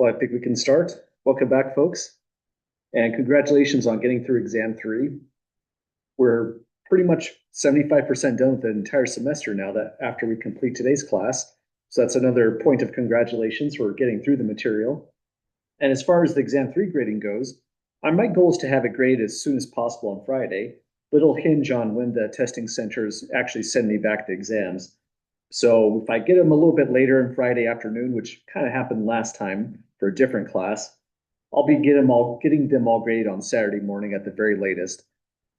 Well, I think we can start. Welcome back, folks, and congratulations on getting through exam 3. We're pretty much 75% done with the entire semester now that after we complete today's class. So that's another point of congratulations for getting through the material. And as far as the exam 3 grading goes, my goal is to have it graded as soon as possible on Friday, but it'll hinge on when the testing centers actually send me back the exams. So if I get them a little bit later on Friday afternoon, which kind of happened last time for a different class, I'll be getting them all graded on Saturday morning at the very latest.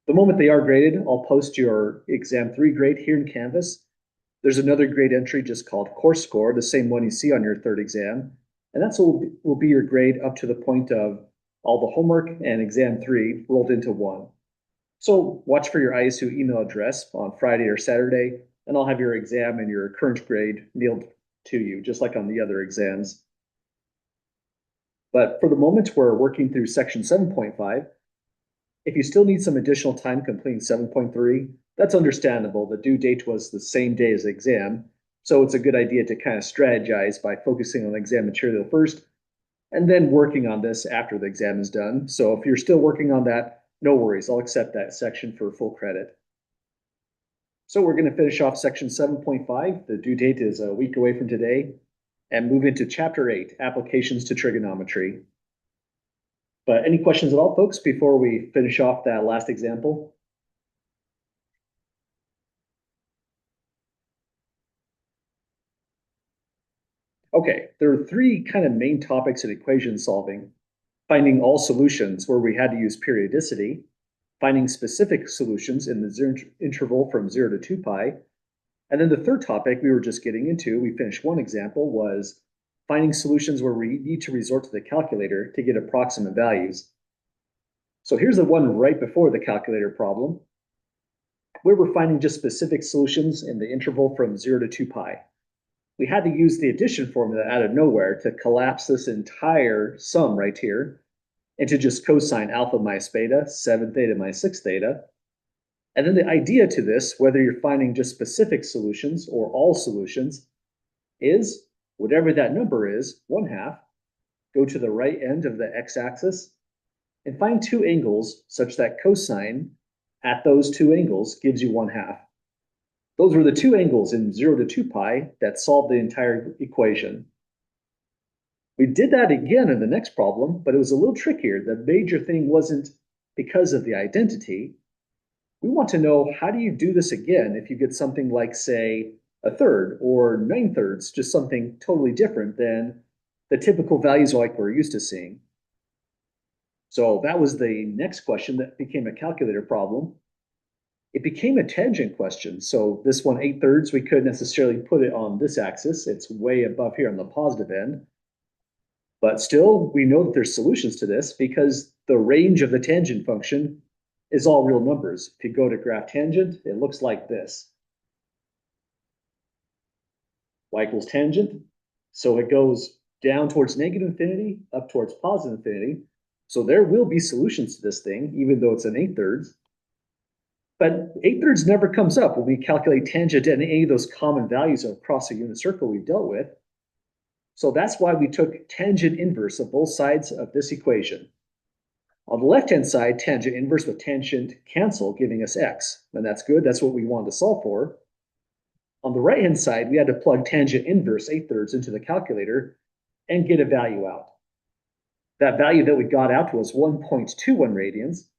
The moment they are graded, I'll post your exam 3 grade here in Canvas. There's another grade entry just called course score, the same one you see on your third exam. And that's will be your grade up to the point of all the homework and exam 3 rolled into one. So watch for your ISU email address on Friday or Saturday, and I'll have your exam and your current grade mailed to you, just like on the other exams. But for the moment, we're working through section 7.5. If you still need some additional time completing 7.3, that's understandable. The due date was the same day as the exam, so it's a good idea to kind of strategize by focusing on exam material first and then working on this after the exam is done. So if you're still working on that, no worries, I'll accept that section for full credit. So we're going to finish off section 7.5. The due date is a week away from today, and move into chapter 8, applications to trigonometry. But any questions at all, folks, before we finish off that last example? Okay, there are three kind of main topics in equation solving: finding all solutions where we had to use periodicity, finding specific solutions in the interval from 0 to 2 pi, and then the third topic we were just getting into, we finished one example, was finding solutions where we need to resort to the calculator to get approximate values. So here's the one right before the calculator problem, where we're finding just specific solutions in the interval from 0 to 2 pi. We had to use the addition formula out of nowhere to collapse this entire sum right here into just cosine alpha minus beta, 7 theta minus 6 theta. And then the idea to this, whether you're finding just specific solutions or all solutions, is whatever that number is, 1/2, go to the right end of the x-axis and find two angles such that cosine at those two angles gives you 1/2. Those were the two angles in 0 to 2 pi that solved the entire equation. We did that again in the next problem, but it was a little trickier. The major thing wasn't because of the identity. We want to know, how do you do this again if you get something like, say, a third or 9/3, just something totally different than the typical values like we're used to seeing? So that was the next question that became a calculator problem. It became a tangent question. So this one, 8/3, we couldn't necessarily put it on this axis. It's way above here on the positive end. But still, we know that there's solutions to this because the range of the tangent function is all real numbers. If you go to graph tangent, it looks like this. Y equals tangent. So it goes down towards negative infinity, up towards positive infinity. So there will be solutions to this thing, even though it's an 8/3. But 8/3 never comes up when we calculate tangent at any of those common values across a unit circle we've dealt with. So that's why we took tangent inverse of both sides of this equation. On the left-hand side, tangent inverse with tangent cancel, giving us x. And that's good, that's what we wanted to solve for. On the right-hand side, we had to plug tangent inverse 8/3 into the calculator and get a value out. That value that we got out was 1.21 radians.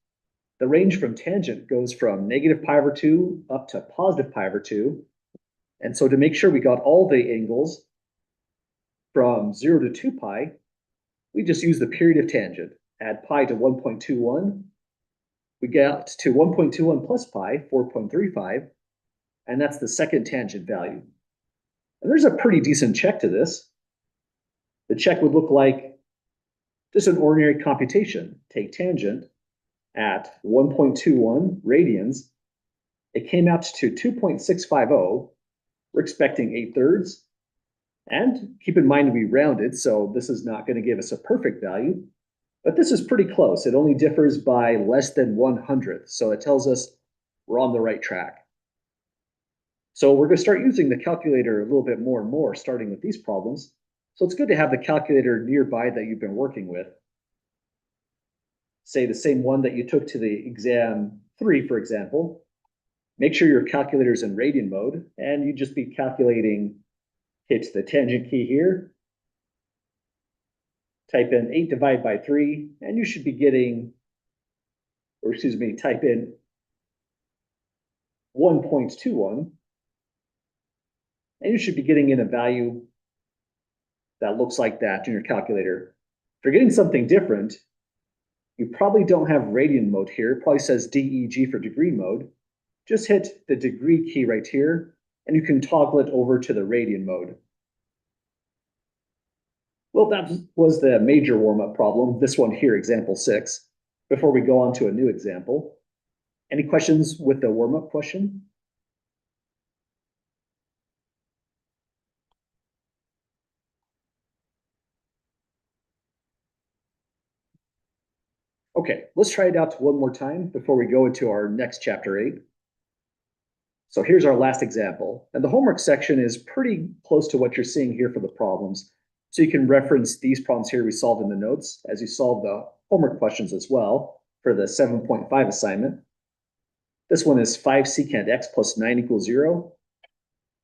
The range from tangent goes from negative pi over 2 up to positive pi over 2. And so to make sure we got all the angles from 0 to 2 pi, we just use the period of tangent. Add pi to 1.21. We get to 1.21 plus pi, 4.35. And that's the second tangent value. And there's a pretty decent check to this. The check would look like just an ordinary computation. Take tangent at 1.21 radians. It came out to 2.650. We're expecting 8/3. And keep in mind we rounded, so this is not going to give us a perfect value, but this is pretty close. It only differs by less than 1/100th, so it tells us we're on the right track. So we're going to start using the calculator a little bit more and more, starting with these problems. So it's good to have the calculator nearby that you've been working with. Say the same one that you took to the exam 3, for example. Make sure your calculator's in radian mode, and you just be calculating, hit the tangent key here, type in 8 divided by 3, and you should be getting, or excuse me, type in 1.21, and you should be getting in a value that looks like that in your calculator. If you're getting something different, you probably don't have radian mode here. It probably says DEG for degree mode. Just hit the degree key right here, and you can toggle it over to the radian mode. Well, that was the major warm-up problem, this one here, example 6, before we go on to a new example. Any questions with the warm-up question? Okay, let's try it out one more time before we go into our next chapter 8. So here's our last example, and the homework section is pretty close to what you're seeing here for the problems. So you can reference these problems here we solved in the notes as you solve the homework questions as well for the 7.5 assignment. This one is 5 secant x plus 9 equals 0.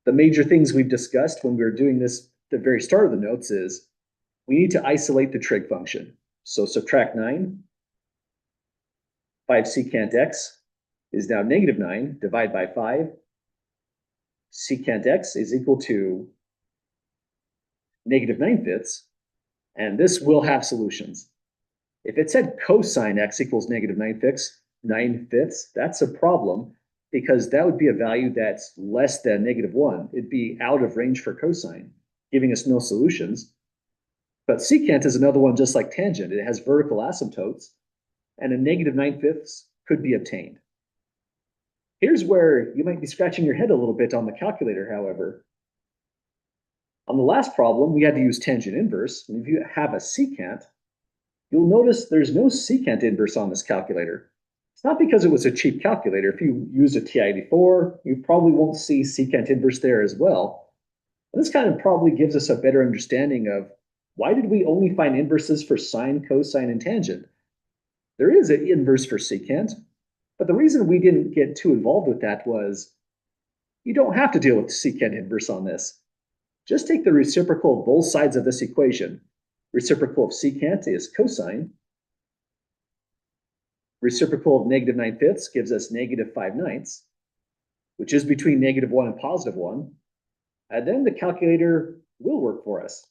The major things we've discussed when we were doing this at the very start of the notes is we need to isolate the trig function. So subtract 9. 5 secant x is now negative 9, divide by 5. Secant x is equal to negative 9/5, and this will have solutions. If it said cosine x equals negative 9/5, that's a problem because that would be a value that's less than negative 1. It'd be out of range for cosine, giving us no solutions. But secant is another one just like tangent. It has vertical asymptotes, and a negative 9/5 could be obtained. Here's where you might be scratching your head a little bit on the calculator, however. On the last problem, we had to use tangent inverse, and if you have a secant, you'll notice there's no secant inverse on this calculator. It's not because it was a cheap calculator. If you use a TI-84, you probably won't see secant inverse there as well. And this kind of probably gives us a better understanding of why did we only find inverses for sine, cosine, and tangent? There is an inverse for secant, but the reason we didn't get too involved with that was you don't have to deal with secant inverse on this. Just take the reciprocal of both sides of this equation. Reciprocal of secant is cosine. Reciprocal of negative 9/5 gives us negative 5/9, which is between negative 1 and positive 1. And then the calculator will work for us.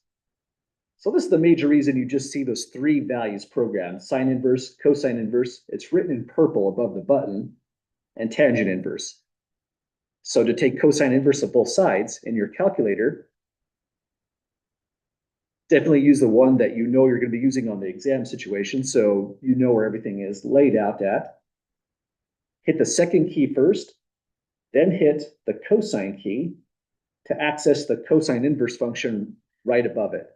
So this is the major reason you just see those 3 values programmed: sine inverse, cosine inverse. It's written in purple above the button, and tangent inverse. So to take cosine inverse of both sides in your calculator, definitely use the one that you know you're going to be using on the exam situation, so you know where everything is laid out at. Hit the second key first, then hit the cosine key to access the cosine inverse function right above it.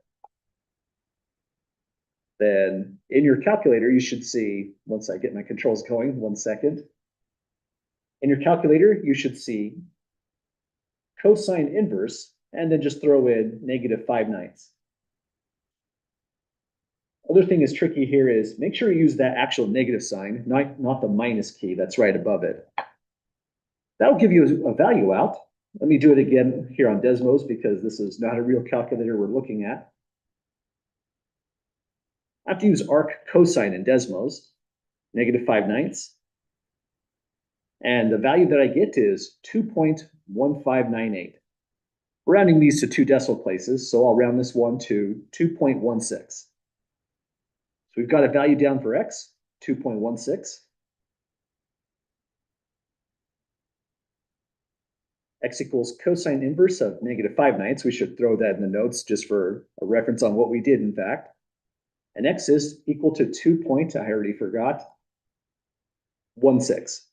Then in your calculator, you should see, once I get my controls going, 1 second. In your calculator, you should see cosine inverse, and then just throw in negative 5/9. Other thing is tricky here is make sure you use that actual negative sign, not the minus key that's right above it. That'll give you a value out. Let me do it again here on Desmos because this is not a real calculator we're looking at. I have to use arc cosine in Desmos, negative 5/9. And the value that I get is 2.1598. We're rounding these to 2 decimal places, so I'll round this one to 2.16. So we've got a value down for x, 2.16. X equals cosine inverse of negative 5/9. We should throw that in the notes just for a reference on what we did, in fact. And x is equal to 2. I already forgot, 16.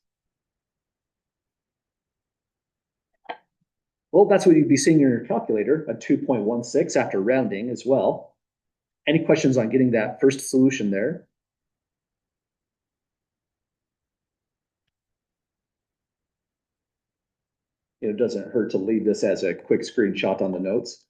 Well, that's what you'd be seeing in your calculator, a 2.16 after rounding as well. Any questions on getting that first solution there? It doesn't hurt to leave this as a quick screenshot on the notes.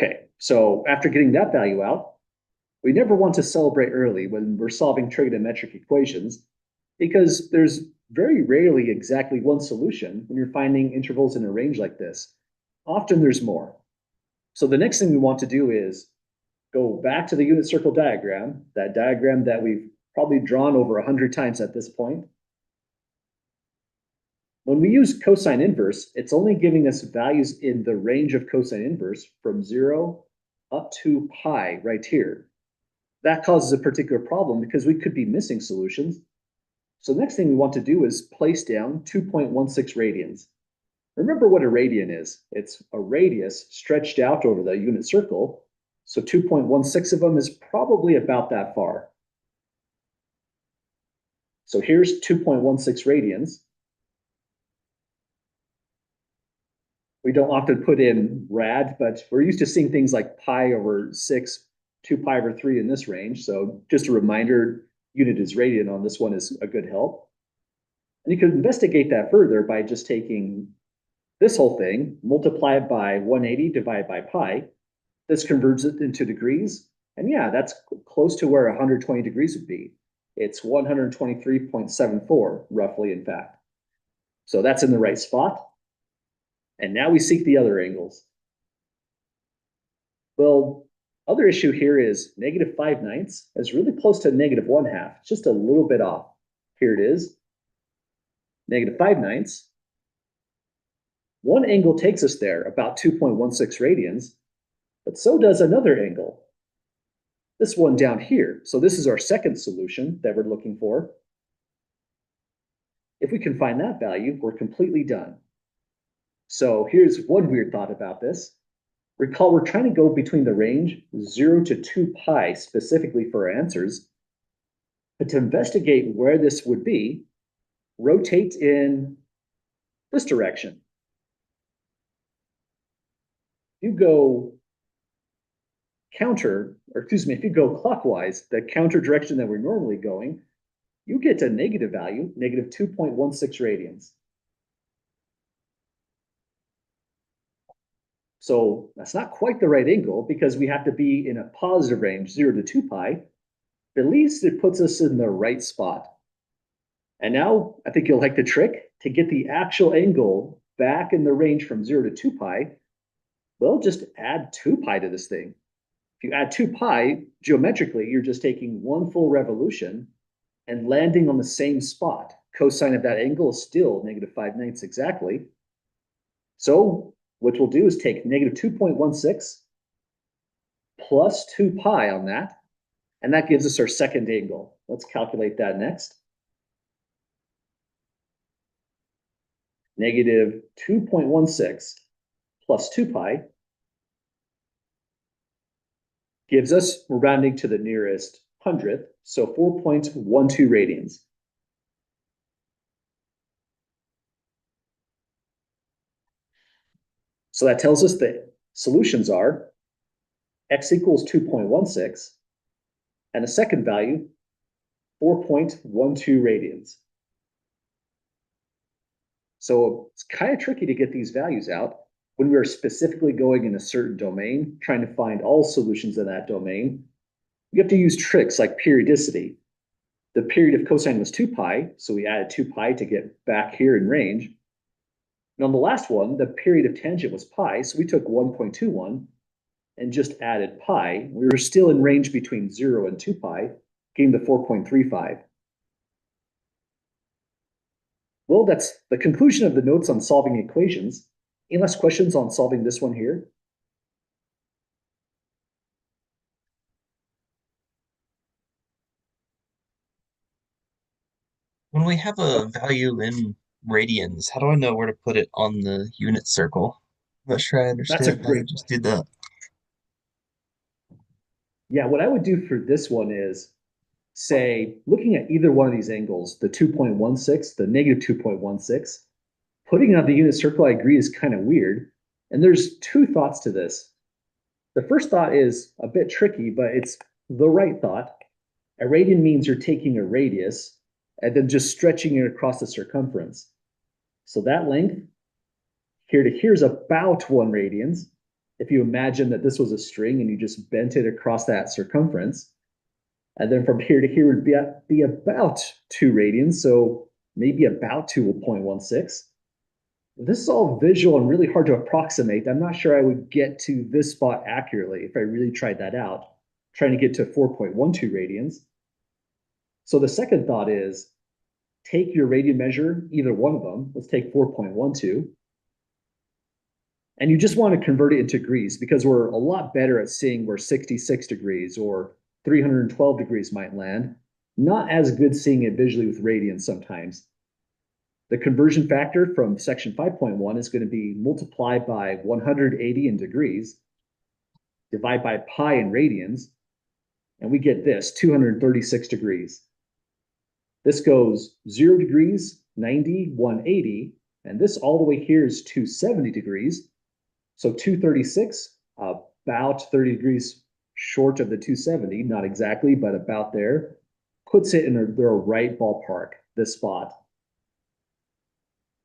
Okay, so after getting that value out, we never want to celebrate early when we're solving trigonometric equations because there's very rarely exactly one solution when you're finding intervals in a range like this. Often there's more. So the next thing we want to do is go back to the unit circle diagram, that diagram that we've probably drawn over 100 times at this point. When we use cosine inverse, it's only giving us values in the range of cosine inverse from 0 up to pi right here. That causes a particular problem because we could be missing solutions. So the next thing we want to do is place down 2.16 radians. Remember what a radian is. It's a radius stretched out over the unit circle. So 2.16 of them is probably about that far. So here's 2.16 radians. We don't often put in rad, but we're used to seeing things like pi over 6, 2 pi over 3 in this range. So just a reminder, unit is radian on this one is a good help. And you could investigate that further by just taking this whole thing, multiply it by 180 divided by pi. This converts it into degrees. And yeah, that's close to where 120 degrees would be. It's 123.74, roughly, in fact. So that's in the right spot. And now we seek the other angles. Well, other issue here is negative 5/9 is really close to negative 1/2, just a little bit off. Here it is, negative 5/9. One angle takes us there, about 2.16 radians, but so does another angle. This one down here. So this is our second solution that we're looking for. If we can find that value, we're completely done. So here's one weird thought about this. Recall we're trying to go between the range 0 to 2 pi specifically for our answers. But to investigate where this would be, rotate in this direction. You go if you go clockwise, the counter direction that we're normally going, you get a negative value, negative 2.16 radians. So that's not quite the right angle because we have to be in a positive range, 0 to 2 pi. But at least it puts us in the right spot. And now I think you'll like the trick to get the actual angle back in the range from 0 to 2 pi. Well, just add 2 pi to this thing. If you add 2 pi, geometrically, you're just taking one full revolution and landing on the same spot. Cosine of that angle is still negative 5/9 exactly. So what we'll do is take negative 2.16 plus 2 pi on that, and that gives us our second angle. Let's calculate that next. Negative 2.16 plus 2 pi gives us, we're rounding to the nearest hundredth, so 4.12 radians. So that tells us that solutions are x equals 2.16, and a second value, 4.12 radians. So it's kind of tricky to get these values out when we're specifically going in a certain domain, trying to find all solutions in that domain. You have to use tricks like periodicity. The period of cosine was 2 pi, so we added 2 pi to get back here in range. And on the last one, the period of tangent was pi, so we took 1.21 and just added pi. We were still in range between 0 and 2 pi, getting the 4.35. Well, that's the conclusion of the notes on solving equations. Any last questions on solving this one here? When we have a value in radians, how do I know where to put it on the unit circle? I'm not sure I That's a understand how you great just question. did that. Yeah, what I would do for this one is say, looking at either one of these angles, the 2.16, the negative 2.16, putting it on the unit circle, I agree, is kind of weird. And there's two thoughts to this. The first thought is a bit tricky, but it's the right thought. A radian means you're taking a radius and then just stretching it across the circumference. So that length here to here is about 1 radians. if you imagine that this was a string and you just bent it across that circumference, and then from here to here would be about 2 radians, so maybe about 2.16. This is all visual and really hard to approximate. I'm not sure I would get to this spot accurately if I really tried that out, trying to get to 4.12 radians. So the second thought is take your radian measure, either one of them. Let's take 4.12. And you just want to convert it into degrees because we're a lot better at seeing where 66 degrees or 312 degrees might land. Not as good seeing it visually with radians sometimes. The conversion factor from section 5.1 is going to be multiplied by 180 in degrees, divide by pi in radians, and we get this, 236 degrees. This goes 0 degrees, 90, 180, and this all the way here is 270 degrees. So 236, about 30 degrees short of the 270, not exactly, but about there, puts it in the right ballpark, this spot.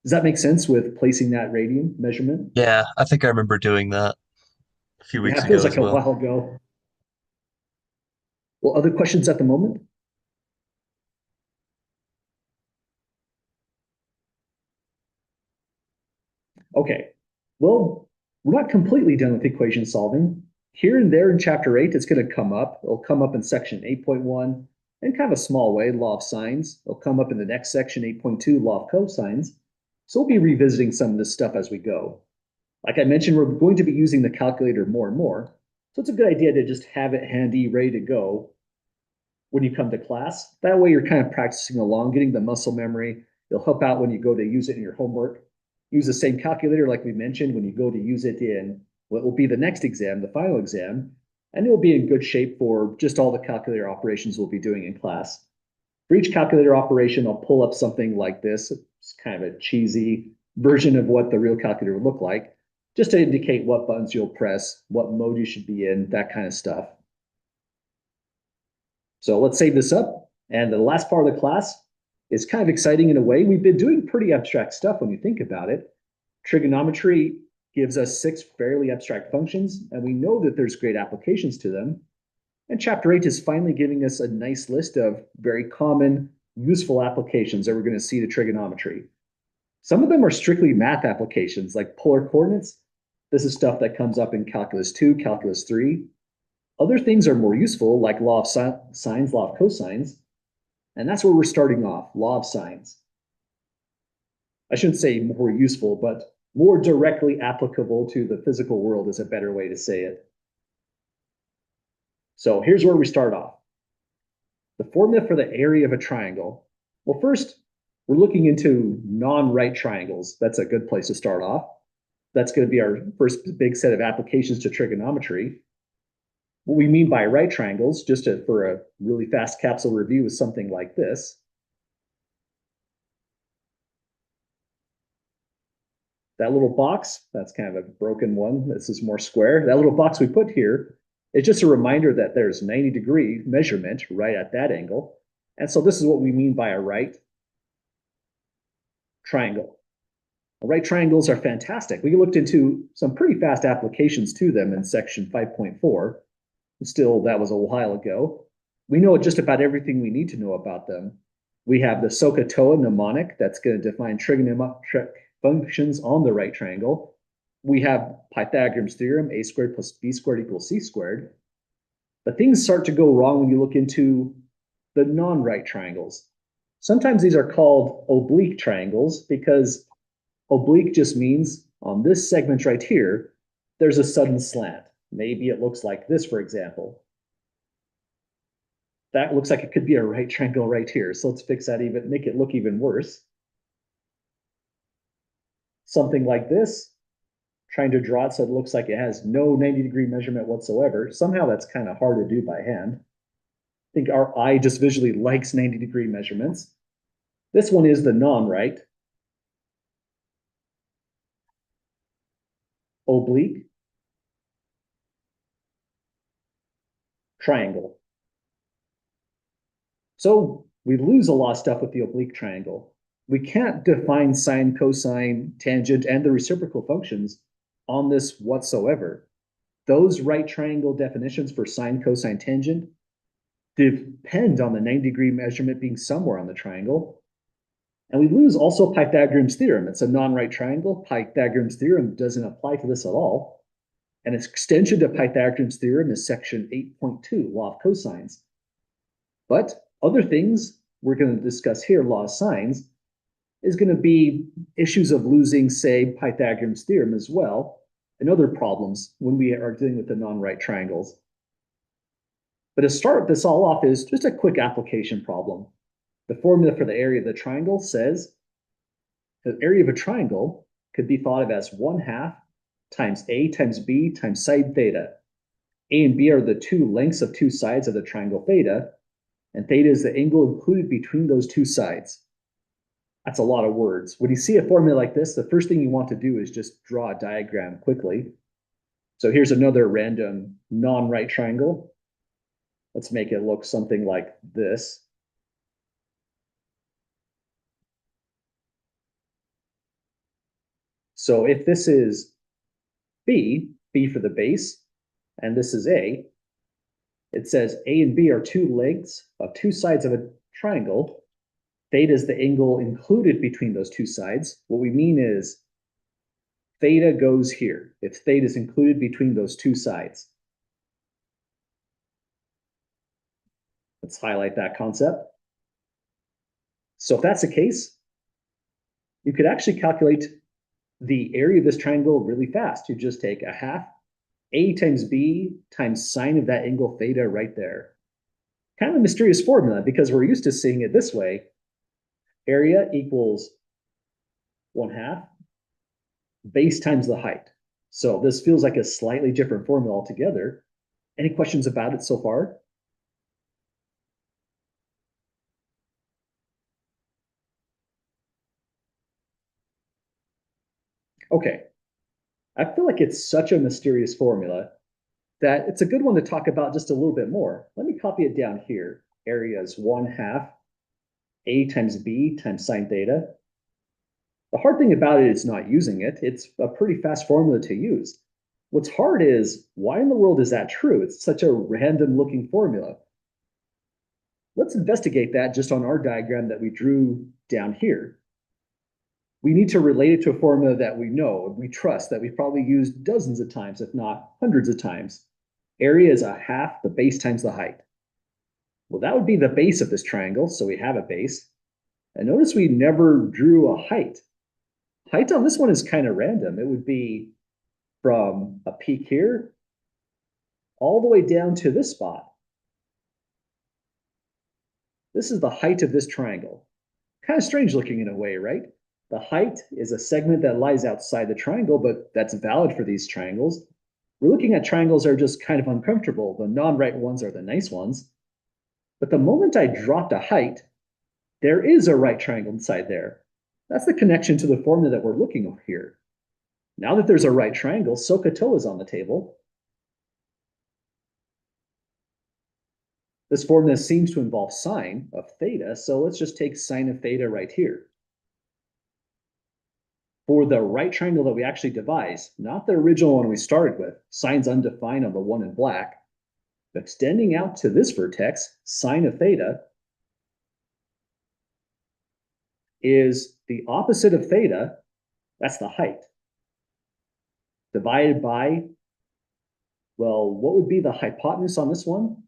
Does that make sense with placing that radian measurement? Yeah, I think I remember doing that a few Yeah, weeks it feels ago like as a well. while ago. Well, other questions at the moment? Okay. Well, we're not completely done with equation solving. Here and there in chapter 8, it's going to come up. It'll come up in section 8.1 in kind of a small way, law of sines. It'll come up in the next section, 8.2, law of cosines. So we'll be revisiting some of this stuff as we go. Like I mentioned, we're going to be using the calculator more and more. So it's a good idea to just have it handy, ready to go when you come to class. That way you're kind of practicing along, getting the muscle memory. It'll help out when you go to use it in your homework. Use the same calculator like we mentioned when you go to use it in what will be the next exam, the final exam, and it will be in good shape for just all the calculator operations we'll be doing in class. For each calculator operation, I'll pull up something like this. It's kind of a cheesy version of what the real calculator would look like, just to indicate what buttons you'll press, what mode you should be in, that kind of stuff. So let's save this up. And the last part of the class is kind of exciting in a way. We've been doing pretty abstract stuff when you think about it. Trigonometry gives us 6 fairly abstract functions, and we know that there's great applications to them. And chapter 8 is finally giving us a nice list of very common, useful applications that we're going to see to trigonometry. Some of them are strictly math applications, like polar coordinates. This is stuff that comes up in Calculus 2, Calculus 3. Other things are more useful, like law of sines, law of cosines, and that's where we're starting off, law of sines. I shouldn't say more useful, but more directly applicable to the physical world is a better way to say it. So here's where we start off. The formula for the area of a triangle. Well, first, we're looking into non-right triangles. That's a good place to start off. That's going to be our first big set of applications to trigonometry. What we mean by right triangles, for a really fast capsule review, is something like this. That little box, that's kind of a broken one. This is more square. That little box we put here is just a reminder that there's 90-degree measurement right at that angle. And so this is what we mean by a right triangle. Right triangles are fantastic. We looked into some pretty fast applications to them in section 5.4. Still, that was a while ago. We know just about everything we need to know about them. We have the SOHCAHTOA mnemonic that's going to define trigonometric functions on the right triangle. We have Pythagoras theorem, a squared plus b squared equals c squared. But things start to go wrong when you look into the non-right triangles. Sometimes these are called oblique triangles because oblique just means on this segment right here, there's a sudden slant. Maybe it looks like this, for example. That looks like it could be a right triangle right here. So let's fix that even, make it look even worse. Something like this, trying to draw it so it looks like it has no 90-degree measurement whatsoever. Somehow that's kind of hard to do by hand. I think our eye just visually likes 90-degree measurements. This one is the non-right. Oblique. Triangle. So we lose a lot of stuff with the oblique triangle. We can't define sine, cosine, tangent, and the reciprocal functions on this whatsoever. those right triangle definitions for sine, cosine, tangent depend on the 90-degree measurement being somewhere on the triangle. And we lose also Pythagorean's theorem. It's a non-right triangle. Pythagorean's theorem doesn't apply to this at all. An extension to Pythagorean's theorem is section 8.2, law of cosines. But other things we're going to discuss here, law of sines, is going to be issues of losing, say, Pythagorean's theorem as well, and other problems when we are dealing with the non-right triangles. But to start this all off is just a quick application problem. The formula for the area of the triangle says the area of a triangle could be thought of as 1/2 times A times B times sine theta. A and B are the two lengths of two sides of the triangle theta, and theta is the angle included between those two sides. That's a lot of words. When you see a formula like this, the first thing you want to do is just draw a diagram quickly. So here's another random non-right triangle. Let's make it look something like this. So if this is B for the base, and this is A, it says A and B are two legs of two sides of a triangle. Theta is the angle included between those two sides. What we mean is theta goes here if theta is included between those two sides. Let's highlight that concept. So if that's the case, you could actually calculate the area of this triangle really fast. You just take 1/2 A times B times sine of that angle theta right there. Kind of a mysterious formula because we're used to seeing it this way. Area equals 1/2 base times the height. So this feels like a slightly different formula altogether. Any questions about it so far? Okay. I feel like it's such a mysterious formula that it's a good one to talk about just a little bit more. Let me copy it down here. Area is 1/2 A times B times sine theta. The hard thing about it is not using it. It's a pretty fast formula to use. What's hard is, why in the world is that true? It's such a random looking formula. Let's investigate that just on our diagram that we drew down here. We need to relate it to a formula that we know and we trust, that we've probably used dozens of times, if not hundreds of times. Area is 1/2 the base times the height. Well, that would be the base of this triangle, so we have a base. And notice we never drew a height. Height on this one is kind of random. It would be from a peak here all the way down to this spot. This is the height of this triangle. Kind of strange looking in a way, right? The height is a segment that lies outside the triangle, but that's valid for these triangles. We're looking at triangles that are just kind of uncomfortable. The non-right ones are the nice ones. But the moment I dropped a height, there is a right triangle inside there. That's the connection to the formula that we're looking at here. Now that there's a right triangle, SOHCAHTOA is on the table. This formula seems to involve sine of theta, so let's just take sine of theta right here. For the right triangle that we actually devised, not the original one we started with, sine's undefined on the one in black, extending out to this vertex, sine of theta, is the opposite of theta, that's the height, divided by, well, what would be the hypotenuse on this one?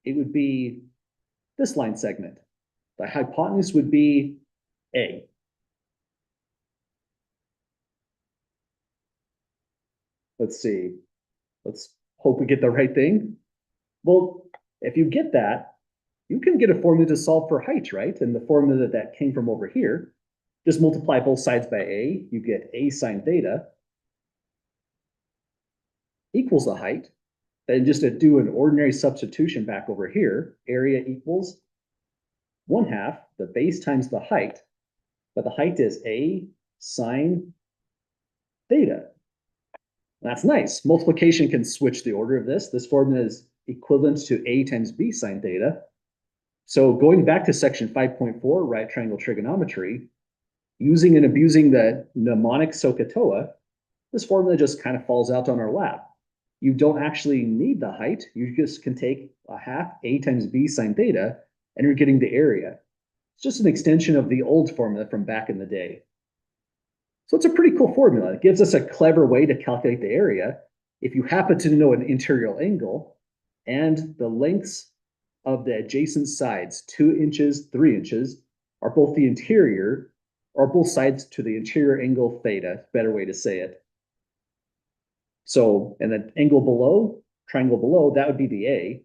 It would be this line segment. The hypotenuse would be A. Let's see. Let's hope we get the right thing. Well, if you get that, you can get a formula to solve for height, right? And the formula that came from over here, just multiply both sides by A, you get A sine theta equals the height. Then just to do an ordinary substitution back over here, area equals 1/2 the base times the height, but the height is A sine theta. That's nice. Multiplication can switch the order of this. This formula is equivalent to A times B sine theta. So going back to section 5.4, right triangle trigonometry, using and abusing the mnemonic SOHCAHTOA, this formula just kind of falls out on our lap. you don't actually need the height. You just can take a half a times b sine theta, and you're getting the area. It's just an extension of the old formula from back in the day. So it's a pretty cool formula. It gives us a clever way to calculate the area if you happen to know an interior angle and the lengths of the adjacent sides, 2 inches, 3 inches, are both the interior, or both sides to the interior angle theta, better way to say it. So, and the angle below, triangle below, that would be the A.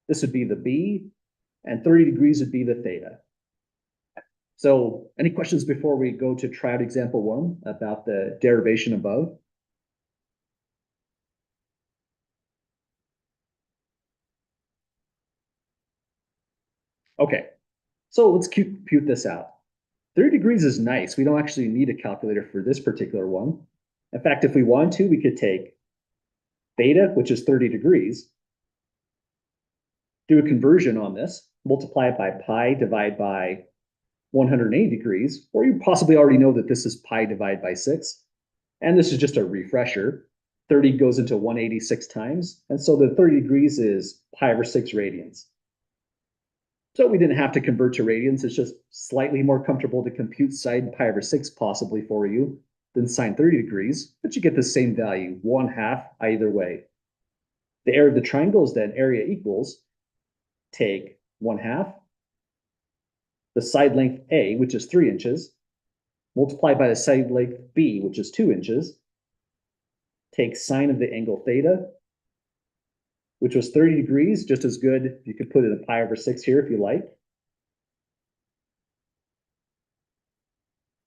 This would be the B, and 30 degrees would be the theta. So any questions before we go to try out example 1 about the derivation above? Okay, so let's compute this out. 30 degrees is nice. We don't actually need a calculator for this particular one. In fact, if we want to, we could take theta, which is 30 degrees, do a conversion on this, multiply it by pi, divide by 180 degrees, or you possibly already know that this is pi divided by 6. And this is just a refresher. 30 goes into 186 times, and so the 30 degrees is pi over 6 radians. So we didn't have to convert to radians. It's just slightly more comfortable to compute sine pi over 6 possibly for you than sine 30 degrees, but you get the same value, 1/2 either way. The area of the triangle is then area equals, take 1/2, the side length A, which is 3 inches, multiplied by the side length B, which is 2 inches, take sine of the angle theta, which was 30 degrees, just as good. You could put it in pi over 6 here if you like.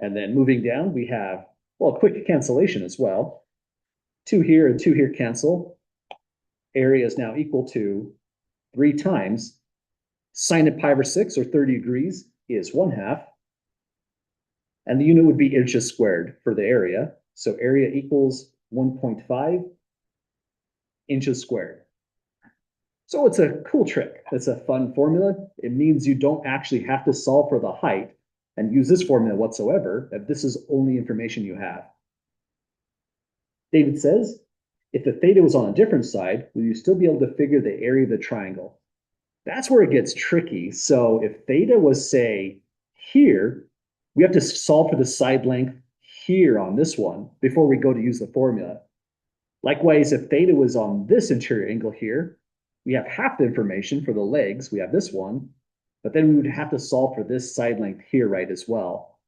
And then moving down, we have, well, a quick cancellation as well. 2 here and 2 here cancel. Area is now equal to 3 times sine of pi over 6, or 30 degrees, is 1/2. And the unit would be inches squared for the area. So area equals 1.5 inches squared. So it's a cool trick. It's a fun formula. It means you don't actually have to solve for the height and use this formula whatsoever, if this is only information you have. David says, if the theta was on a different side, will you still be able to figure the area of the triangle? That's where it gets tricky. So if theta was, say, here, we have to solve for the side length here on this one before we go to use the formula. Likewise, if theta was on this interior angle here, we have half the information for the legs. We have this one, but then we would have to solve for this side length here, right, as well.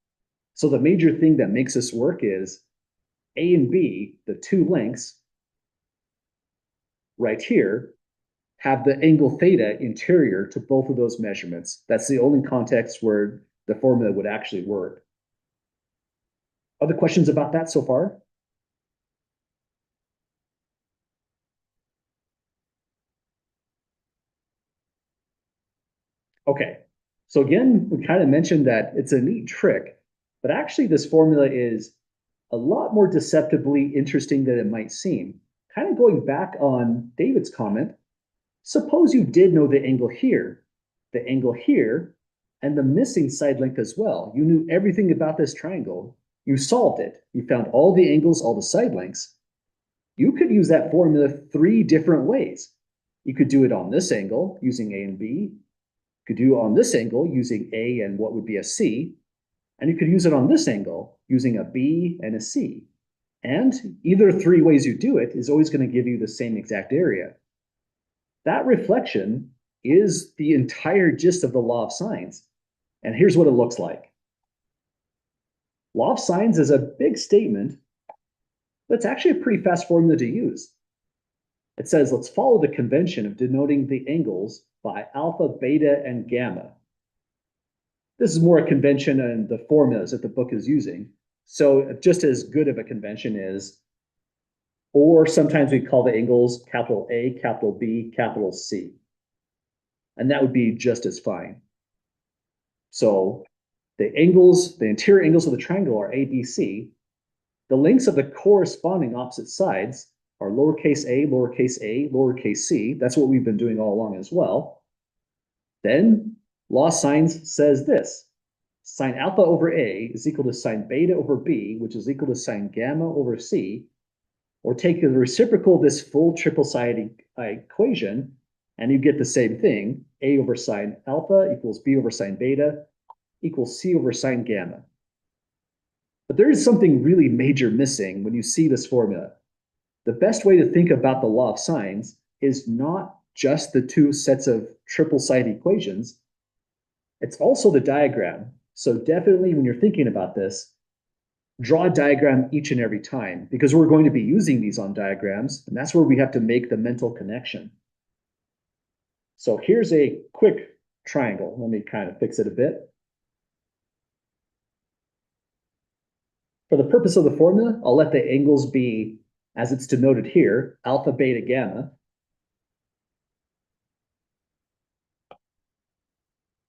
So the major thing that makes this work is A and B, the two lengths right here, have the angle theta interior to both of those measurements. That's the only context where the formula would actually work. Other questions about that so far? Okay, so again, we kind of mentioned that it's a neat trick, but actually this formula is a lot more deceptively interesting than it might seem. Kind of going back on David's comment, suppose you did know the angle here, and the missing side length as well. You knew everything about this triangle. You solved it. You found all the angles, all the side lengths. You could use that formula 3 different ways. You could do it on this angle using A and B. You could do it on this angle using A and what would be a C. And you could use it on this angle using a B and a C. And either 3 ways you do it is always going to give you the same exact area. That reflection is the entire gist of the law of sines. And here's what it looks like. Law of sines is a big statement, but it's actually a pretty fast formula to use. It says, let's follow the convention of denoting the angles by alpha, beta, and gamma. This is more a convention and the formulas that the book is using. So just as good of a convention is, or sometimes we call the angles capital A, capital B, capital C. And that would be just as fine. So the angles, the interior angles of the triangle are A, B, C. The lengths of the corresponding opposite sides are lowercase a, lowercase c. That's what we've been doing all along as well. Then law of sines says this. Sine alpha over A is equal to sine beta over B, which is equal to sine gamma over C. Or take the reciprocal of this full triple-sided equation, and you get the same thing. A over sine alpha equals B over sine beta equals C over sine gamma. But there is something really major missing when you see this formula. The best way to think about the law of sines is not just the two sets of triple-sided equations, it's also the diagram. So definitely when you're thinking about this, draw a diagram each and every time because we're going to be using these on diagrams, and that's where we have to make the mental connection. So here's a quick triangle. Let me kind of fix it a bit. For the purpose of the formula, I'll let the angles be, as it's denoted here, alpha, beta, gamma.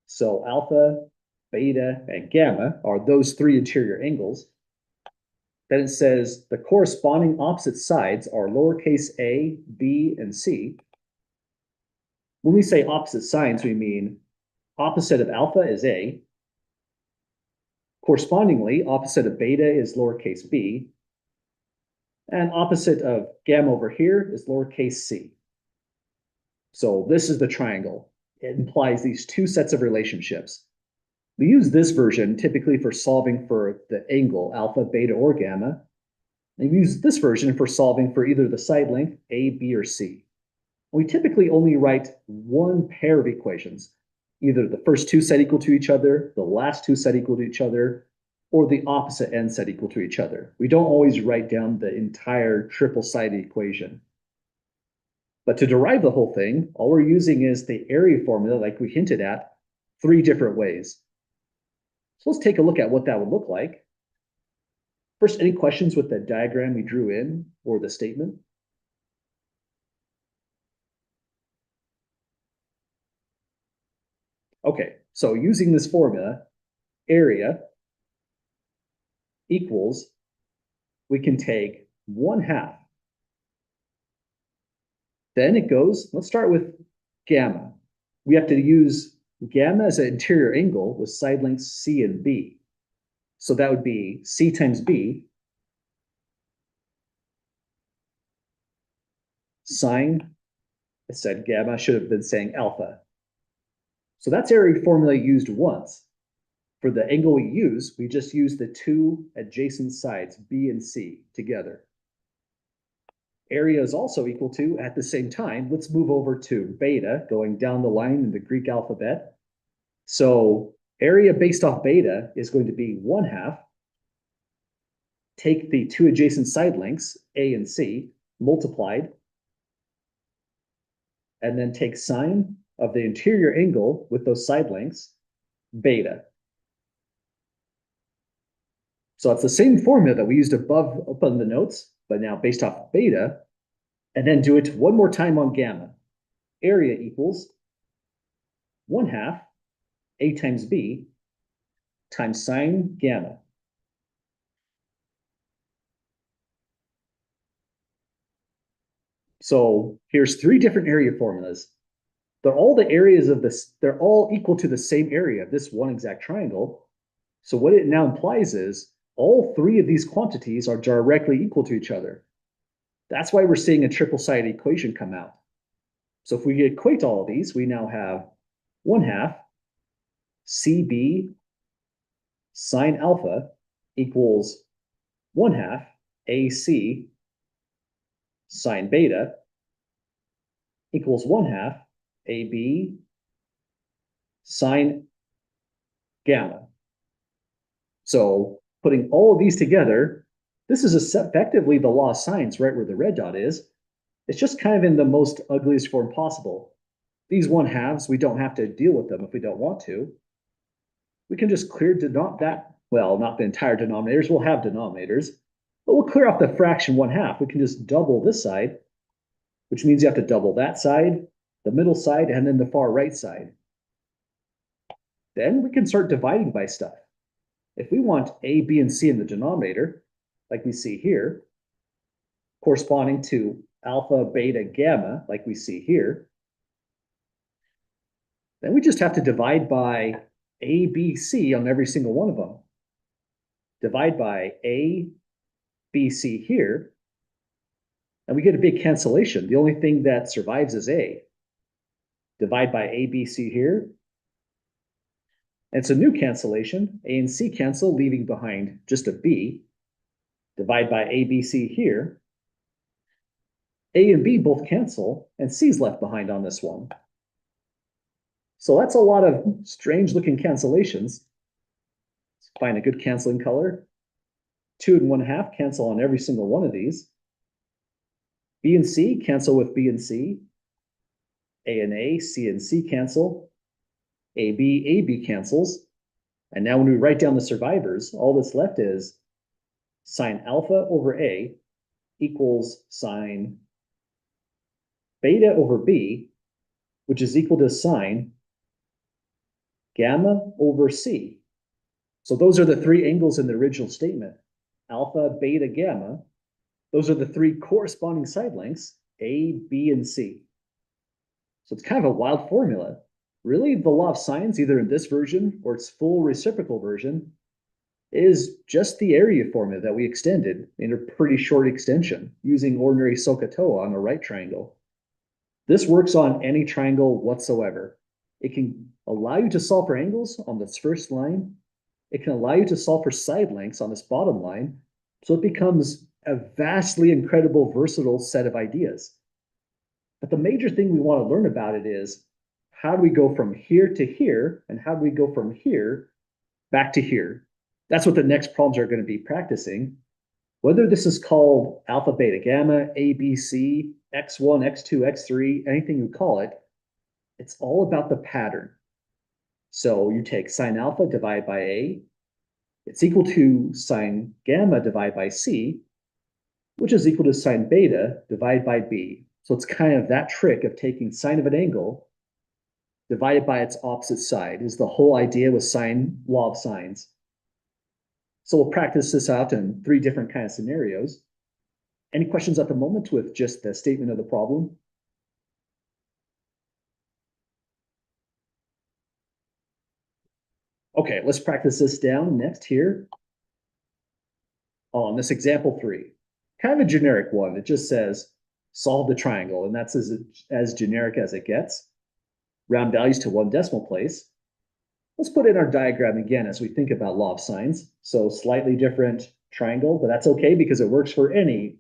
So alpha, beta, and gamma are those three interior angles. Then it says the corresponding opposite sides are lowercase a, b, and c. When we say opposite signs, we mean opposite of alpha is a. Correspondingly, opposite of beta is lowercase b. And opposite of gamma over here is lowercase c. So this is the triangle. It implies these two sets of relationships. We use this version typically for solving for the angle, alpha, beta, or gamma. And we use this version for solving for either the side length, A, B, or C. We typically only write one pair of equations, either the first two set equal to each other, the last two set equal to each other, or the opposite end set equal to each other. We don't always write down the entire triple-sided equation. But to derive the whole thing, all we're using is the area formula like we hinted at, three different ways. So let's take a look at what that would look like. First, any questions with the diagram we drew in or the statement? Okay, so using this formula, area equals, we can take 1/2. Then it goes, let's start with gamma. We have to use gamma as an interior angle with side lengths C and B. So that would be C times B sine, I said gamma, should have been saying alpha. So that's area formula used once. For the angle we use, we just use the two adjacent sides, B and C, together. Area is also equal to, at the same time, let's move over to beta, going down the line in the Greek alphabet. So area based off beta is going to be 1/2. Take the two adjacent side lengths, A and C, multiplied, and then take sine of the interior angle with those side lengths, beta. So it's the same formula that we used above up on the notes, but now based off beta, and then do it one more time on gamma. Area equals 1/2 A times B times sine gamma. So here's three different area formulas. They're all the areas of this, they're all equal to the same area of this one exact triangle. So what it now implies is all three of these quantities are directly equal to each other. That's why we're seeing a triple-sided equation come out. So if we equate all of these, we now have 1/2 CB sine alpha equals 1/2 AC sine beta equals 1/2 AB sine gamma. So putting all of these together, this is effectively the law of sines right where the red dot is. It's just kind of in the most ugliest form possible. These 1/2s, we don't have to deal with them if we don't want to. We can just clear that, well, not the entire denominators, we'll have denominators, but we'll clear off the fraction 1/2. We can just double this side, which means you have to double that side, the middle side, and then the far right side. Then we can start dividing by stuff. If we want A, B, and C in the denominator, like we see here, corresponding to alpha, beta, gamma, like we see here, then we just have to divide by A, B, C on every single one of them. Divide by A, B, C here, And we get a big cancellation. The only thing that survives is A. Divide by A, B, C here. And it's a new cancellation. A and C cancel, leaving behind just a B. Divide by A, B, C here. A and B both cancel, and C is left behind on this one. So that's a lot of strange looking cancellations. Let's find a good canceling color. 2 and 1/2 cancel on every single one of these. B and C cancel with B and C. A and A, C and C cancel. AB cancels. And now when we write down the survivors, all that's left is sine alpha over A equals sine beta over B, which is equal to sine gamma over C. So those are the three angles in the original statement. Alpha, beta, gamma. Those are the three corresponding side lengths, A, B, and C. So it's kind of a wild formula. Really, the law of sines, either in this version or its full reciprocal version, is just the area formula that we extended in a pretty short extension using ordinary SOHCAHTOA on a right triangle. This works on any triangle whatsoever. It can allow you to solve for angles on this first line. It can allow you to solve for side lengths on this bottom line. So it becomes a vastly incredible, versatile set of ideas. But the major thing we want to learn about it is, how do we go from here to here? And how do we go from here back to here? That's what the next problems are going to be practicing. Whether this is called alpha, beta, gamma, A, B, C, X1, X2, X3, anything you call it, it's all about the pattern. So you take sine alpha divided by A, it's equal to sine gamma divided by C, which is equal to sine beta divided by B. So it's kind of that trick of taking sine of an angle divided by its opposite side is the whole idea with sine, law of sines. So we'll practice this out in 3 different kind of scenarios. Any questions at the moment with just the statement of the problem? Okay, let's practice this down next here on this example 3. Kind of a generic one. It just says solve the triangle, and that's as generic as it gets. Round values to 1 decimal place. Let's put in our diagram again as we think about law of sines. So slightly different triangle, but that's okay because it works for any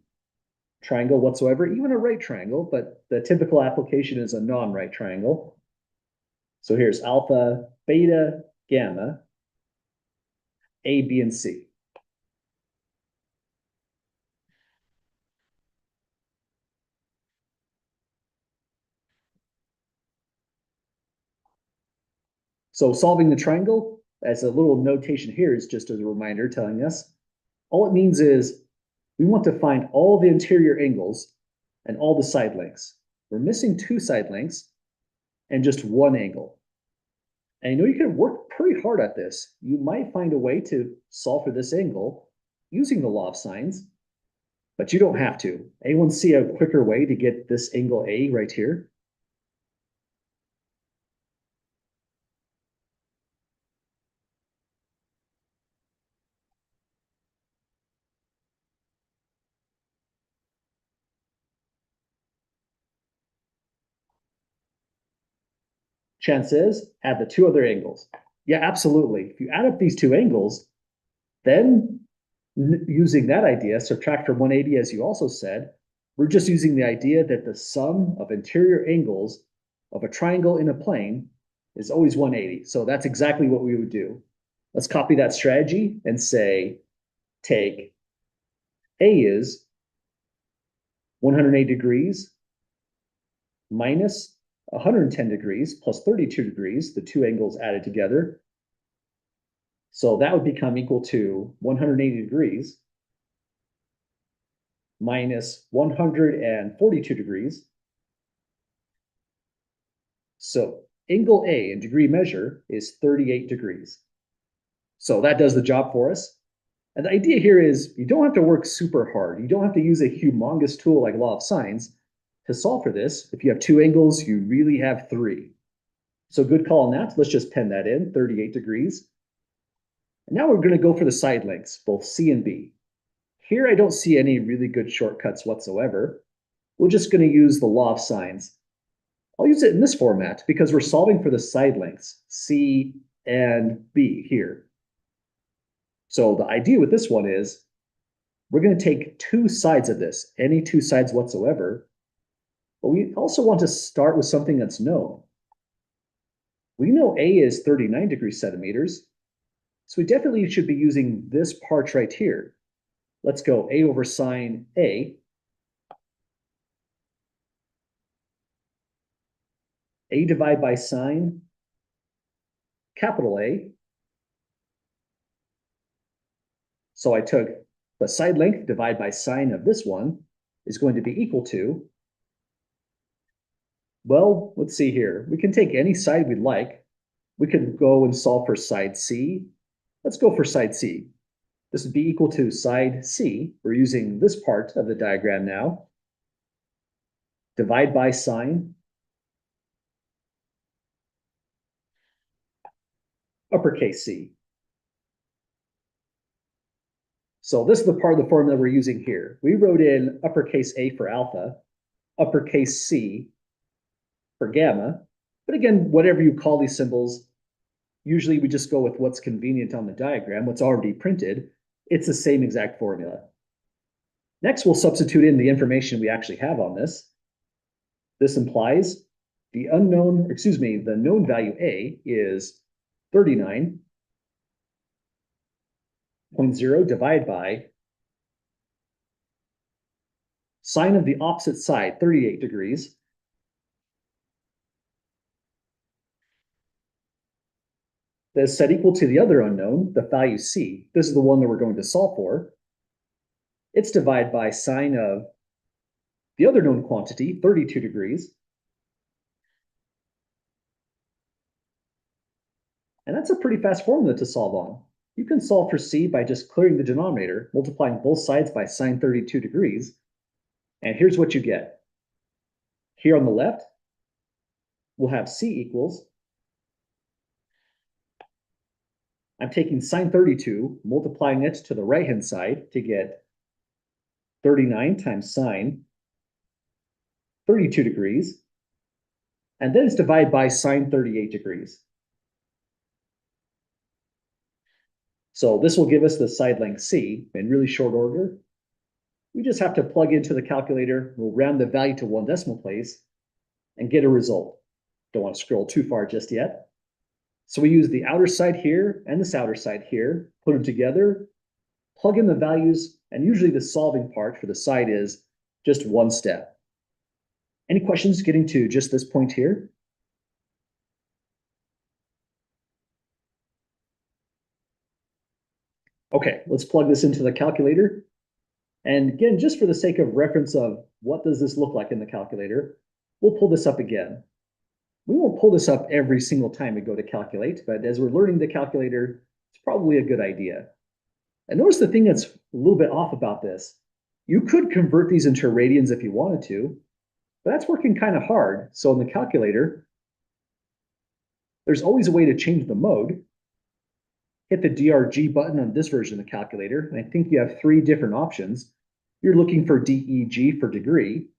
triangle whatsoever, even a right triangle, but the typical application is a non-right triangle. So here's alpha, beta, gamma, A, B, and C. So solving the triangle, as a little notation here, is just as a reminder telling us, all it means is we want to find all the interior angles and all the side lengths. We're missing 2 side lengths and just 1 angle. And you know you can work pretty hard at this. You might find a way to solve for this angle using the law of sines, but you don't have to. Anyone see a quicker way to get this angle A right here? Chance is add the 2 other angles. Yeah, absolutely. If you add up these 2 angles, then using that idea, subtract from 180, as you also said, we're just using the idea that the sum of interior angles of a triangle in a plane is always 180. So that's exactly what we would do. Let's copy that strategy and say, take A is 180 degrees minus 110 degrees plus 32 degrees, the 2 angles added together. So that would become equal to 180 degrees minus 142 degrees. So angle A in degree measure is 38 degrees. So that does the job for us. And the idea here is you don't have to work super hard. You don't have to use a humongous tool like law of sines to solve for this. If you have 2 angles, you really have 3. So good call on that. Let's just pen that in, 38 degrees. And now we're going to go for the side lengths, both C and B. Here I don't see any really good shortcuts whatsoever. we're just going to use the law of sines. I'll use it in this format because we're solving for the side lengths, C and B here. So the idea with this one is we're going to take two sides of this, any two sides whatsoever, but we also want to start with something that's known. We know A is 39 degrees centimeters, so we definitely should be using this part right here. Let's go A over sine A. A divided by sine capital A. So I took the side length divided by sine of this one is going to be equal to, well, let's see here. We can take any side we'd like. We could go and solve for side C. Let's go for side C. This would be equal to side C. We're using this part of the diagram now. Divide by sine. Uppercase C. So this is the part of the formula we're using here. We wrote in uppercase A for alpha, uppercase C for gamma. But again, whatever you call these symbols, usually we just go with what's convenient on the diagram, what's already printed. It's the same exact formula. Next, we'll substitute in the information we actually have on this. This implies the known value A is 39.0 divided by sine of the opposite side, 38 degrees. That's set equal to the other unknown, the value C. This is the one that we're going to solve for. It's divided by sine of the other known quantity, 32 degrees. And that's a pretty fast formula to solve on. You can solve for C by just clearing the denominator, multiplying both sides by sine 32 degrees. And here's what you get. Here on the left, we'll have C equals, I'm taking sine 32, multiplying it to the right-hand side to get 39 times sine 32 degrees. And then it's divided by sine 38 degrees. So this will give us the side length C in really short order. We just have to plug into the calculator, we'll round the value to one decimal place and get a result. Don't want to scroll too far just yet. So we use the outer side here and this outer side here, put them together, plug in the values, and usually the solving part for the side is just one step. Any questions getting to just this point here? Okay, let's plug this into the calculator. And again, just for the sake of reference of what does this look like in the calculator, we'll pull this up again. We won't pull this up every single time we go to calculate, but as we're learning the calculator, it's probably a good idea. And notice the thing that's a little bit off about this. You could convert these into radians if you wanted to, but that's working kind of hard. So in the calculator, there's always a way to change the mode. Hit the DRG button on this version of the calculator, and I think you have three different options. You're looking for DEG for degree.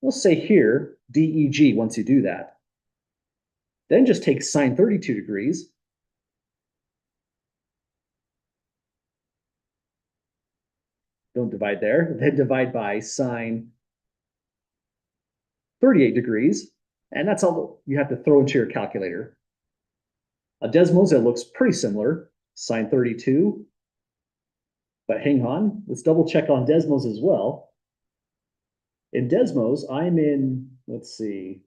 We'll say here, DEG once you do that. Then just take sine 32 degrees. Don't divide there. Then divide by sine 38 degrees. And that's all you have to throw into your calculator. A Desmos, it looks pretty similar, sine 32. But hang on, let's double check on Desmos as well. In Desmos, I'm in, let's see,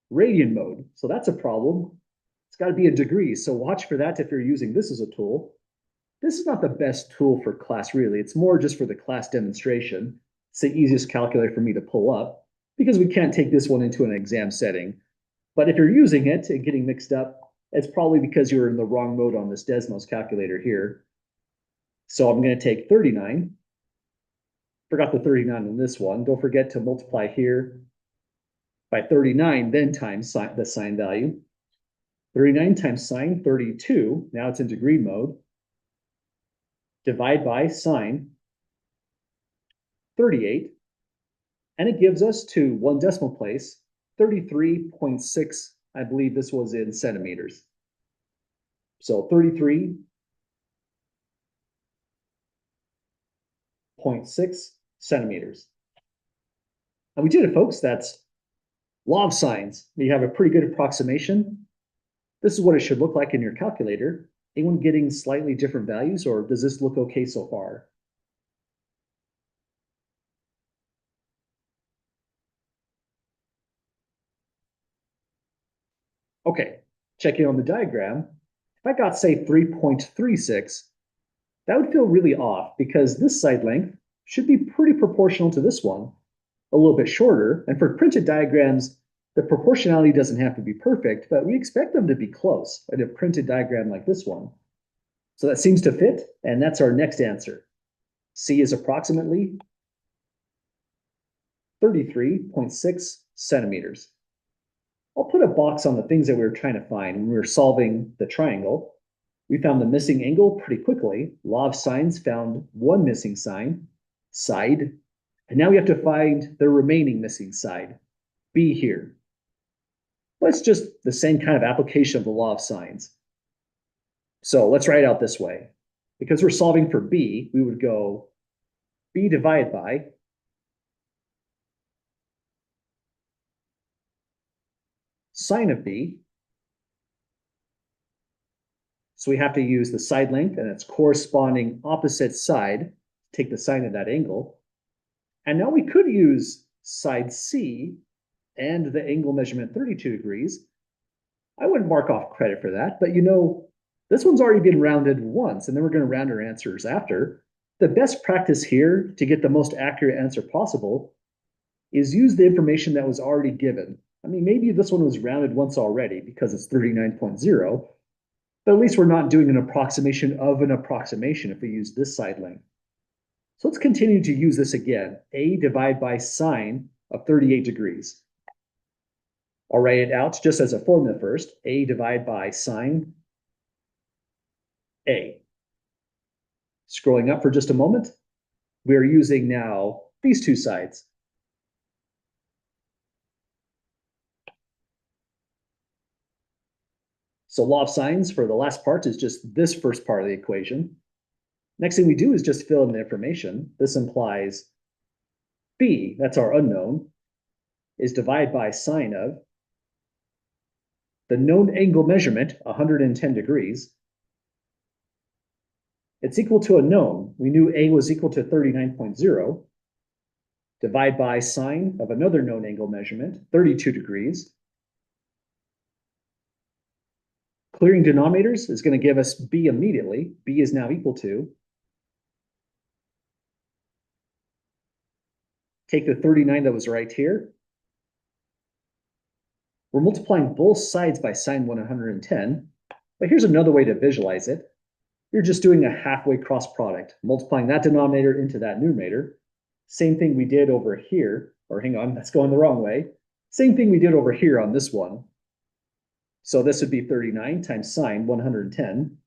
radian mode. So that's a problem. It's got to be a degree. So watch for that if you're using this as a tool. This is not the best tool for class, really. It's more just for the class demonstration. It's the easiest calculator for me to pull up because we can't take this one into an exam setting. But if you're using it and getting mixed up, it's probably because you're in the wrong mode on this Desmos calculator here. So I'm going to take 39. Forgot the 39 on this one. Don't forget to multiply here by 39, then times the sine value. 39 times sine 32, now it's in degree mode. Divide by sine 38. And it gives us to one decimal place, 33.6, I believe this was in centimeters. So 33.6 centimeters. And we did it, folks. That's law of sines. You have a pretty good approximation. This is what it should look like in your calculator. Anyone getting slightly different values, or does this look okay so far? Okay, checking on the diagram. If I got, say, 3.36, that would feel really off because this side length should be pretty proportional to this one, a little bit shorter. And for printed diagrams, the proportionality doesn't have to be perfect, but we expect them to be close in a printed diagram like this one. So that seems to fit, and that's our next answer. C is approximately 33.6 centimeters. I'll put a box on the things that we were trying to find when we were solving the triangle. We found the missing angle pretty quickly. Law of sines found one missing sign, side, and now we have to find the remaining missing side, B here. Well, it's just the same kind of application of the law of sines. So let's write it out this way. Because we're solving for B, we would go B divided by sine of B. So we have to use the side length and its corresponding opposite side, take the sine of that angle. And now we could use side C and the angle measurement 32 degrees. I wouldn't mark off credit for that, but you know, this one's already been rounded once, and then we're going to round our answers after. The best practice here to get the most accurate answer possible is use the information that was already given. I mean, maybe this one was rounded once already because it's 39.0, but at least we're not doing an approximation of an approximation if we use this side length. So let's continue to use this again. A divided by sine of 38 degrees. I'll write it out just as a formula first. A divided by sine A. Scrolling up for just a moment, we're using now these two sides. So law of sines for the last part is just this first part of the equation. Next thing we do is just fill in the information. This implies B, that's our unknown, is divided by sine of the known angle measurement, 110 degrees. It's equal to a known. We knew A was equal to 39.0. Divide by sine of another known angle measurement, 32 degrees. Clearing denominators is going to give us B immediately. B is now equal to, take the 39 that was right here. We're multiplying both sides by sine 110, but here's another way to visualize it. You're just doing a halfway cross product, multiplying that denominator into that numerator. Same thing we did over here, or hang on, that's going the wrong way. Same thing we did over here on this one. So this would be 39 times sine 110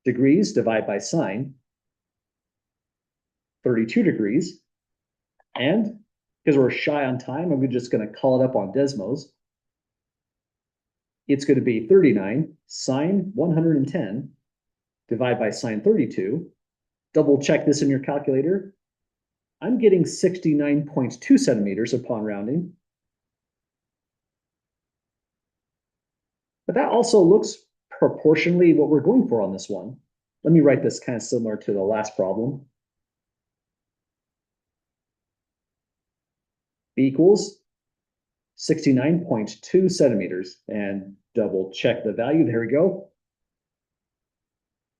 degrees divided by sine 32 degrees. And because we're shy on time, I'm just going to call it up on Desmos. It's going to be 39 sine 110 divided by sine 32. Double check this in your calculator. I'm getting 69.2 centimeters upon rounding. But that also looks proportionally what we're going for on this one. Let me write this kind of similar to the last problem. B equals 69.2 centimeters, and double check the value. There we go.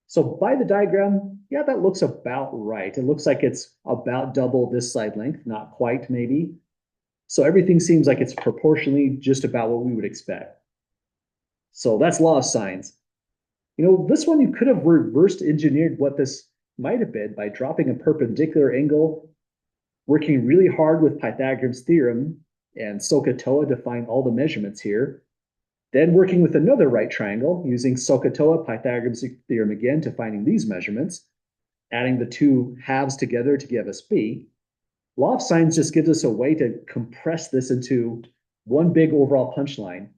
So by the diagram, yeah, that looks about right. It looks like it's about double this side length, not quite maybe. So everything seems like it's proportionally just about what we would expect. So that's law of sines. You know, this one you could have reversed engineered what this might have been by dropping a perpendicular angle, working really hard with Pythagoras' theorem and SOHCAHTOA to find all the measurements here, then working with another right triangle using SOHCAHTOA, Pythagoras' theorem again to finding these measurements, adding the two halves together to give us B. Law of sines just gives us a way to compress this into one big overall punchline.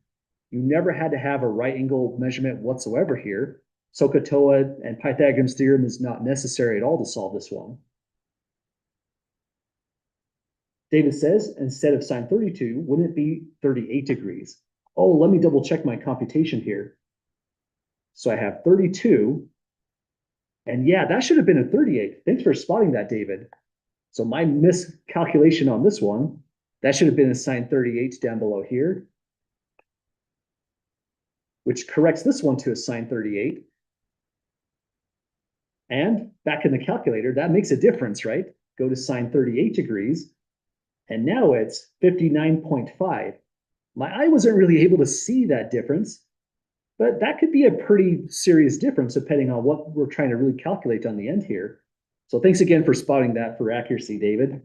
You never had to have a right angle measurement whatsoever here. SOHCAHTOA and Pythagorean's theorem is not necessary at all to solve this one. David says, instead of sine 32, wouldn't it be 38 degrees? Oh, let me double check my computation here. So I have 32. And yeah, that should have been a 38. Thanks for spotting that, David. So my miscalculation on this one, that should have been a sine 38 down below here, which corrects this one to a sine 38. And back in the calculator, that makes a difference, right? Go to sine 38 degrees, and now it's 59.5. My eye wasn't really able to see that difference, but that could be a pretty serious difference depending on what we're trying to really calculate on the end here. So thanks again for spotting that for accuracy, David.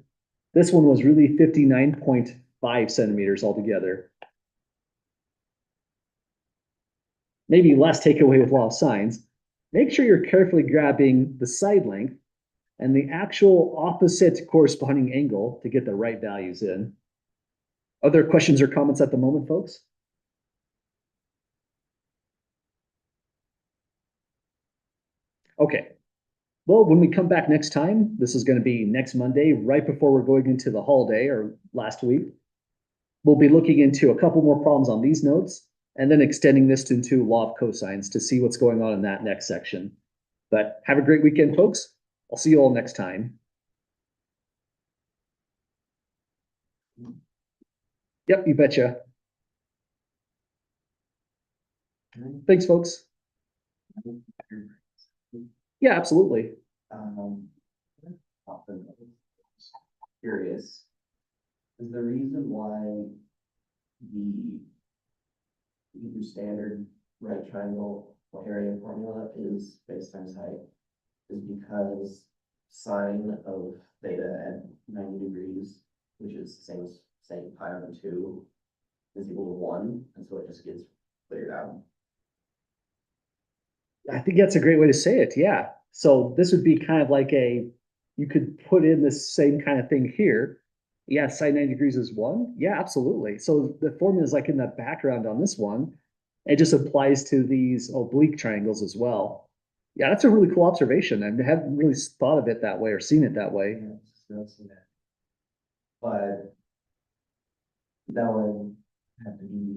This one was really 59.5 centimeters altogether. Maybe last takeaway with law of sines, make sure you're carefully grabbing the side length and the actual opposite corresponding angle to get the right values in. Other questions or comments at the moment, folks? Okay. Well, when we come back next time, this is going to be next Monday, right before we're going into the holiday or last week. We'll be looking into a couple more problems on these notes and then extending this into law of cosines to see what's going on in that next section. But have a great weekend, folks. I'll see you all next time. Yep, you betcha. Thanks, folks. Yeah, absolutely. Um, Curious, is the reason why the Hebrew standard right triangle area formula is base times height is because sine of theta at 90 degrees, which is the same as saying pi over 2, is equal to 1, and so it just gets cleared out. I think that's a great way to say it. Yeah. So this would be kind of like you could put in the same kind of thing here. Yeah, sine 90 degrees is one. Yeah, absolutely. So the formula is like in the background on this one. It just applies to these oblique triangles as well. Yeah, that's a really cool observation. I haven't really thought of it that way or seen it that way. But that would have to be